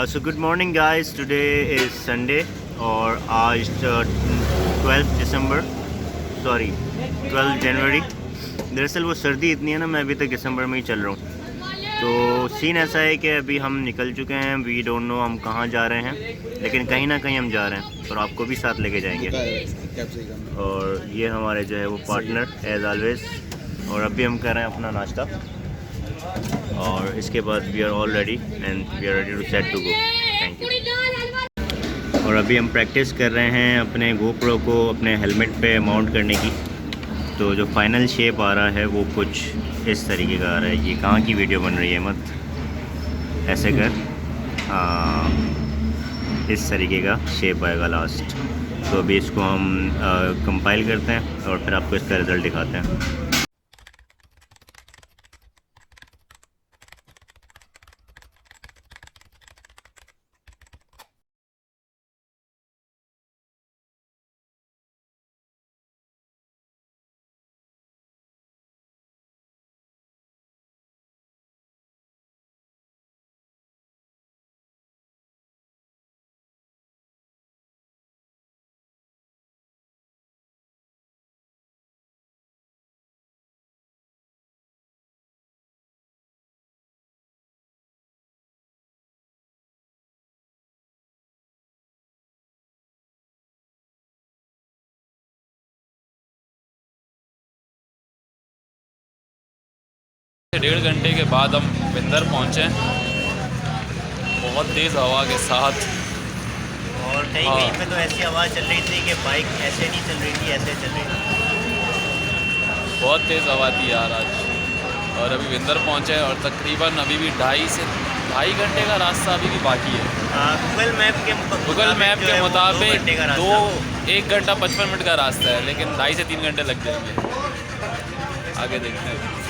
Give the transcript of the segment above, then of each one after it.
So good morning guys, today is Sunday और आज 12 दिसंबर, sorry 12 जनवरी। दरअसल वो सर्दी इतनी है ना, मैं अभी तक दिसंबर में ही चल रहा हूँ। तो सीन ऐसा है कि अभी हम निकल चुके हैं, वी डोंट नो हम कहाँ जा रहे हैं, लेकिन कहीं ना कहीं हम जा रहे हैं और आपको भी साथ लेके जाएंगे। और ये हमारे जो है वो पार्टनर एज ऑलवेज। और अभी हम कर रहे हैं अपना नाश्ता और इसके बाद we are all ready and we are ready to set to go. Thank you. और अभी हम प्रैक्टिस कर रहे हैं अपने गोप्रो को अपने हेलमेट पे माउंट करने की। तो जो फाइनल शेप आ रहा है वो कुछ इस तरीके का आ रहा है। ये कहाँ की वीडियो बन रही है, मत ऐसे कर। हाँ, इस तरीके का शेप आएगा लास्ट। तो अभी इसको हम कंपाइल करते हैं और फिर आपको इसका रिज़ल्ट दिखाते हैं। डेढ़ घंटे के बाद हम विंदर पहुँचे, बहुत तेज़ हवा के साथ। और कहीं कहीं पे तो ऐसी आवाज़ चल रही थी कि बाइक ऐसे नहीं चल रही थी, ऐसे चल रही थी। बहुत तेज़ हवा थी यार आज। और अभी विंदर पहुँचे और तकरीबन अभी भी 2.5 घंटे का रास्ता अभी भी बाकी है। गूगल मैप के मुताबिक 1 घंटा 55 मिनट का रास्ता है, लेकिन 2.5 से 3 घंटे लग जाएंगे। आगे देखते हैं।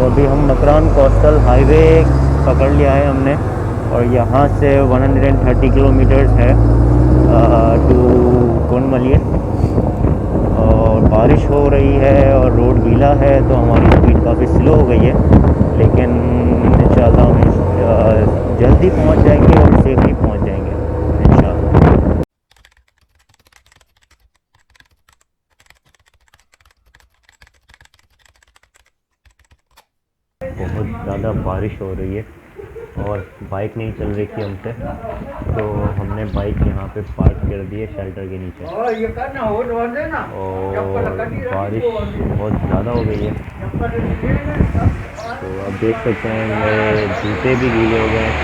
अभी हम मकरान कोस्टल हाईवे पकड़ लिया है हमने और यहाँ से 130 किलोमीटर्स है टू कोनमलियन। और बारिश हो रही है और रोड गीला है तो हमारी स्पीड काफ़ी स्लो हो गई है, लेकिन इंशाल्लाह हम जल्दी पहुँच जाएंगे और सेफली पहुँच जाएंगे इंशाल्लाह। बहुत ज़्यादा बारिश हो रही है और बाइक नहीं चल रही थी हमसे, तो हमने बाइक यहाँ पे पार्क कर दी है शेल्टर के नीचे। और बारिश बहुत ज़्यादा हो गई है, तो आप देख सकते हैं मेरे जूते भी गीले हो गए हैं,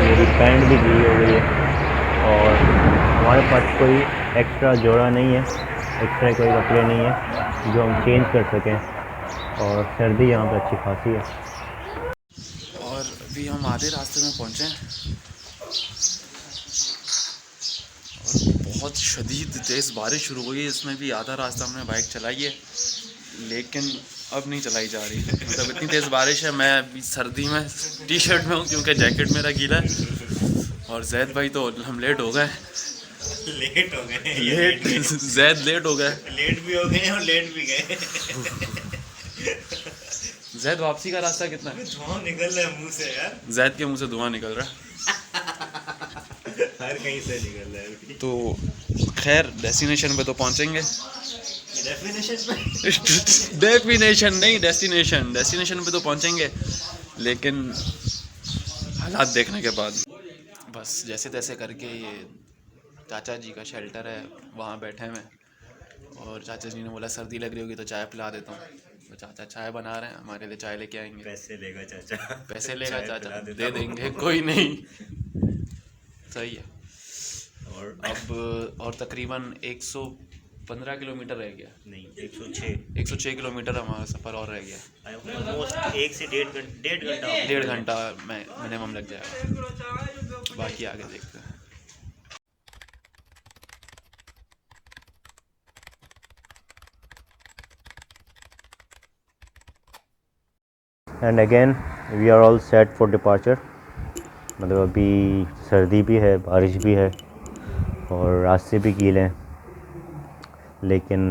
मेरी पैंट भी गीली हो गई है। और हमारे पास कोई एक्स्ट्रा जोड़ा नहीं है, एक्स्ट्रा कोई कपड़े नहीं है जो हम चेंज कर सकें, और सर्दी यहाँ पे अच्छी खासी है। और अभी हम आधे रास्ते में पहुँचे हैं और बहुत शदीद तेज़ बारिश शुरू हो गई है। इसमें भी आधा रास्ता हमने बाइक चलाई है, लेकिन अब नहीं चलाई जा रही। मतलब इतनी तेज़ बारिश है, मैं अभी सर्दी में टी शर्ट में हूँ क्योंकि जैकेट मेरा गीला है। और जैद भाई तो हम लेट हो गए लेट हो गए जैद लेट हो गए, लेट भी हो गए और लेट भी गए। जैद वापसी का रास्ता कितना है? धुआं निकल रहा है मुंह से यार, जैद के मुंह से धुआं निकल रहा है। हर कहीं से निकल रहा है। तो खैर डेस्टिनेशन पे तो पहुंचेंगे, डेफिनेशन नहीं, डेस्टिनेशन पे तो पहुंचेंगे, लेकिन हालात देखने के बाद बस जैसे तैसे करके ये चाचा जी का शेल्टर है, वहाँ बैठे हैं। और चाचा जी ने बोला सर्दी लग रही होगी तो चाय पिला देता हूँ, तो चाचा चाय बना रहे हैं, हमारे लिए चाय लेके आएंगे। पैसे लेगा चाचा, पैसे लेगा चाय चाचा, पिला देता दे हूँ। देंगे, कोई नहीं। सही है। और अब और तकरीबन 115 किलोमीटर रह गया। नहीं, 106 106 किलोमीटर हमारा सफ़र और रह गया। ऑलमोस्ट 1 से 1.5 घंटा 1.5 घंटा मिनिमम लग जाएगा, बाकी आगे देखते हैं। And again we are all set for departure. मतलब अभी सर्दी भी है, बारिश भी है और रास्ते भी गीले हैं, लेकिन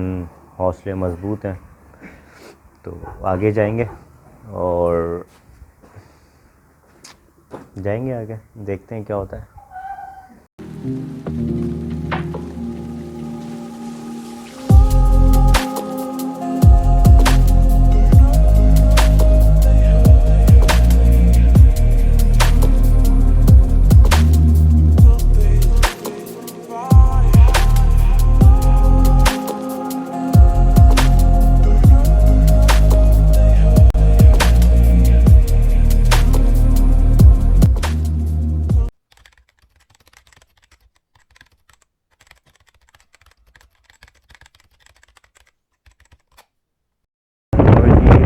हौसले मज़बूत हैं। तो आगे जाएंगे और जाएंगे आगे, देखते हैं क्या होता है।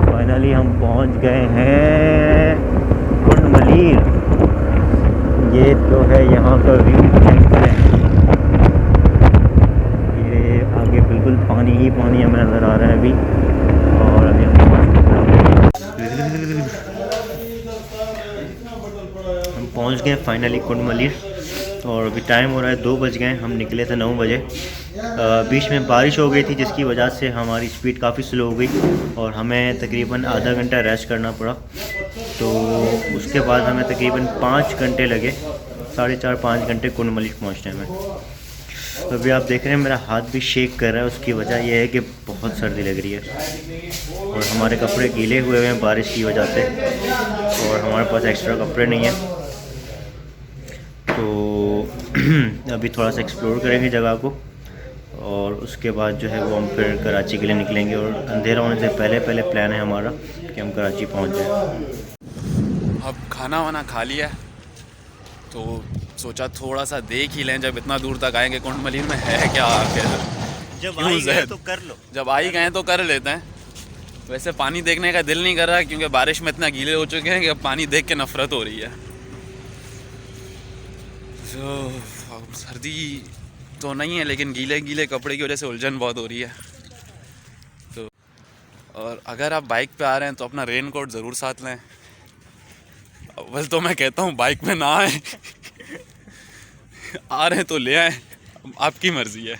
फाइनली हम पहुंच गए हैं कुंड मलीर। ये तो है यहाँ का व्यू, चेक करें। ये आगे बिल्कुल पानी ही पानी हमें नज़र आ रहा है अभी। और अभी हम पहुंच गए फाइनली कुंड मलीर। और अभी टाइम हो रहा है 2 बज गए। हम निकले थे 9 बजे। बीच में बारिश हो गई थी जिसकी वजह से हमारी स्पीड काफ़ी स्लो हो गई और हमें तकरीबन आधा घंटा रेस्ट करना पड़ा। तो उसके बाद हमें तकरीबन 5 घंटे लगे, 4.5-5 घंटे कुंड मलीर पहुँचने में। तो अभी आप देख रहे हैं मेरा हाथ भी शेक कर रहा है। उसकी वजह यह है कि बहुत सर्दी लग रही है और हमारे कपड़े गीले हुए हैं बारिश की वजह से, और हमारे पास एक्स्ट्रा कपड़े नहीं हैं। तो अभी थोड़ा सा एक्सप्लोर करेंगे जगह को और उसके बाद जो है वो हम फिर कराची के लिए निकलेंगे। और अंधेरा होने से पहले प्लान है हमारा कि हम कराची पहुंच जाएं। अब खाना वाना खा लिया तो सोचा थोड़ा सा देख ही लें, जब इतना दूर तक आएंगे कुंड मलीर में है क्या आखिर। जब आ गए तो कर लो, जब आ ही गए तो कर लेते हैं। वैसे पानी देखने का दिल नहीं कर रहा क्योंकि बारिश में इतना गीले हो चुके हैं कि अब पानी देख के नफरत हो रही है। तो सर्दी तो नहीं है, लेकिन गीले गीले कपड़े की वजह से उलझन बहुत हो रही है। तो और अगर आप बाइक पे आ रहे हैं तो अपना रेन कोट ज़रूर साथ लें। अव्वल तो मैं कहता हूँ बाइक में ना आए आ रहे हैं तो ले आए, आपकी मर्ज़ी है।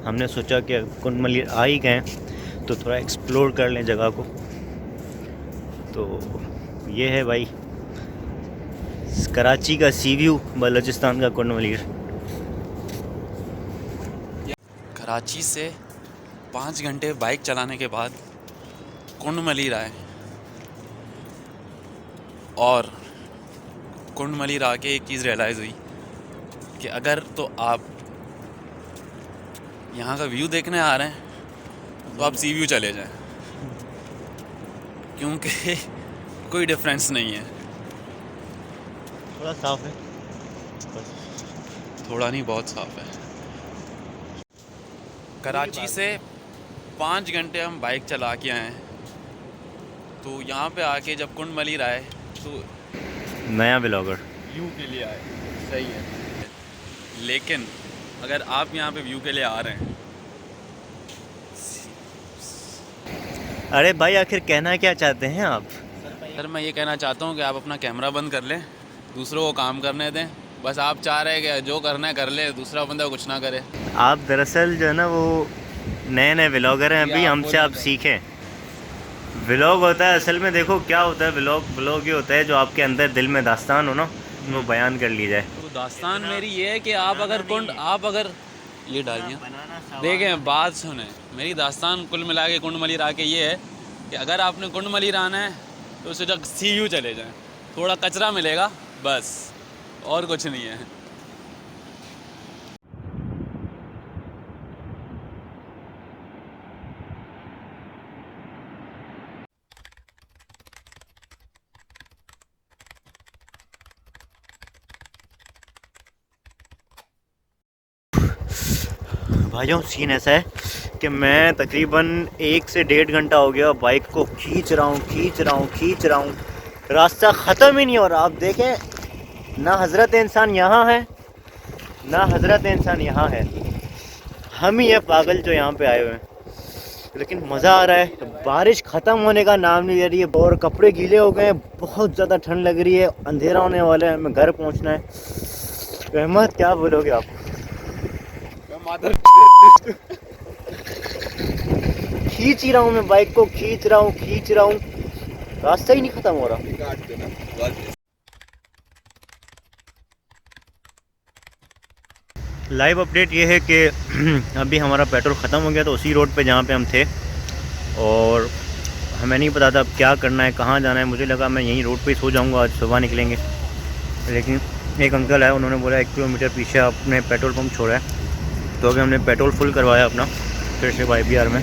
हमने सोचा कि कुंड मलीर आ ही गए तो थोड़ा एक्सप्लोर कर लें जगह को। तो ये है भाई कराची का सी व्यू, बलूचिस्तान का कुंड मलीर। कराची से 5 घंटे बाइक चलाने के बाद कुंड मलीर आए और कुंड मलीर आके एक चीज़ रियलाइज़ हुई कि अगर तो आप यहाँ का व्यू देखने आ रहे हैं तो आप सी व्यू चले जाएं, क्योंकि कोई डिफरेंस नहीं है। थोड़ा साफ है, थोड़ा नहीं बहुत साफ है। कराची से 5 घंटे हम बाइक चला के आए हैं, तो यहाँ पे आके जब कुंड मलीर आए तो नया ब्लॉगर व्यू के लिए आए, सही है। लेकिन अगर आप यहाँ पे व्यू के लिए आ रहे हैं, अरे भाई आखिर कहना क्या चाहते हैं आप? सर मैं ये कहना चाहता हूँ कि आप अपना कैमरा बंद कर लें, दूसरों को काम करने दें। बस आप चाह रहे हैं कि जो करना है कर ले, दूसरा बंदा कुछ ना करे। आप दरअसल जो है ना वो नए नए व्लॉगर हैं अभी, आप हमसे आप बोलिए। सीखें। व्लॉग होता है असल में, देखो क्या होता है व्लॉग ये होता है जो आपके अंदर दिल में दास्तान हो ना वो बयान कर ली जाए। तो दास्तान मेरी ये है कि आप अगर ये डालिए, देखें बात सुने, मेरी दास्तान कुल मिला के कुंड मलिर आके ये है कि अगर आपने कुंड मलिर आना है तो सीधा CU चले जाएं, थोड़ा कचरा मिलेगा बस, और कुछ नहीं है। भाइयों सीन ऐसा है कि मैं तकरीबन 1 से 1.5 घंटा हो गया बाइक को खींच रहा हूँ, रास्ता ख़त्म ही नहीं हो रहा। आप देखें ना हज़रत इंसान यहाँ है ना हज़रत इंसान यहाँ है, हम ही है पागल जो यहाँ पे आए हुए हैं। लेकिन मज़ा आ रहा है, बारिश ख़त्म होने का नाम नहीं ले रही है और कपड़े गीले हो गए हैं, बहुत ज़्यादा ठंड लग रही है, अंधेरा होने वाला है, हमें घर पहुँचना है। रहमत क्या बोलोगे आप? खींच ही रहा हूँ मैं बाइक को, खींच रहा हूँ, रास्ता ही नहीं ख़त्म हो रहा। लाइव अपडेट ये है कि अभी हमारा पेट्रोल ख़त्म हो गया, तो उसी रोड पे जहाँ पे हम थे, और हमें नहीं पता था अब क्या करना है, कहाँ जाना है। मुझे लगा मैं यहीं रोड पे ही सो जाऊँगा, आज सुबह निकलेंगे। लेकिन एक अंकल है, उन्होंने बोला 1 किलोमीटर पीछे आपने पेट्रोल पंप छोड़ा है। तो अभी हमने पेट्रोल फुल करवाया अपना फिर से YBR में,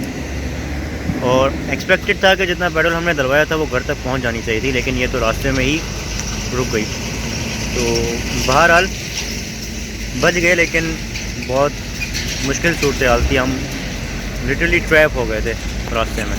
और एक्सपेक्टेड था कि जितना पेट्रोल हमने डलवाया था वो घर तक पहुंच जानी चाहिए थी, लेकिन ये तो रास्ते में ही रुक गई। तो बहरहाल बच गए, लेकिन बहुत मुश्किल सूरत हाल थी, हम लिटरली ट्रैप हो गए थे रास्ते में।